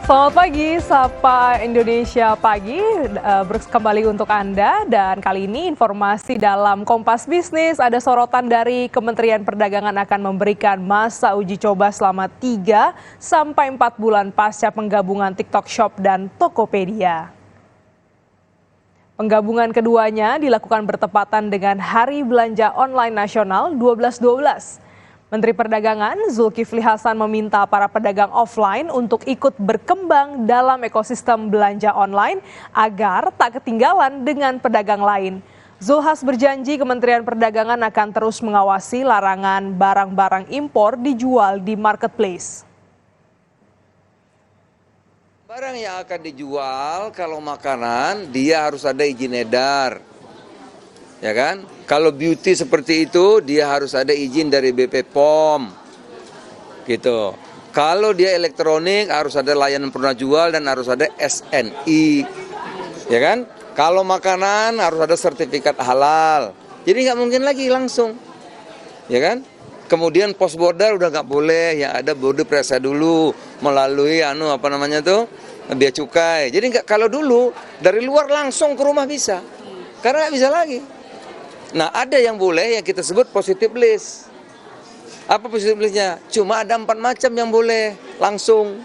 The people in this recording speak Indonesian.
Selamat pagi, Sapa Indonesia Pagi kembali untuk Anda. Dan kali ini informasi dalam Kompas Bisnis, ada sorotan dari Kementerian Perdagangan akan memberikan masa uji coba selama 3 sampai 4 bulan pasca penggabungan TikTok Shop dan Tokopedia. Penggabungan keduanya dilakukan bertepatan dengan Hari Belanja Online Nasional 12.12. Menteri Perdagangan Zulkifli Hasan meminta para pedagang offline untuk ikut berkembang dalam ekosistem belanja online agar tak ketinggalan dengan pedagang lain. Zulhas berjanji Kementerian Perdagangan akan terus mengawasi larangan barang-barang impor dijual di marketplace. Barang yang akan dijual kalau makanan dia harus ada izin edar. Ya kan? Kalau beauty seperti itu dia harus ada izin dari BP POM. Gitu. Kalau dia elektronik harus ada layanan purna jual dan harus ada SNI. Ya kan? Kalau makanan harus ada sertifikat halal. Jadi nggak mungkin lagi langsung. Ya kan? Kemudian pos border udah nggak boleh, yang ada border periksa dulu melalui bea cukai. Jadi kalau dulu dari luar langsung ke rumah bisa. Karena nggak bisa lagi. Nah, ada yang boleh yang kita sebut positive list. Apa positive listnya? Cuma ada 4 macam yang boleh langsung.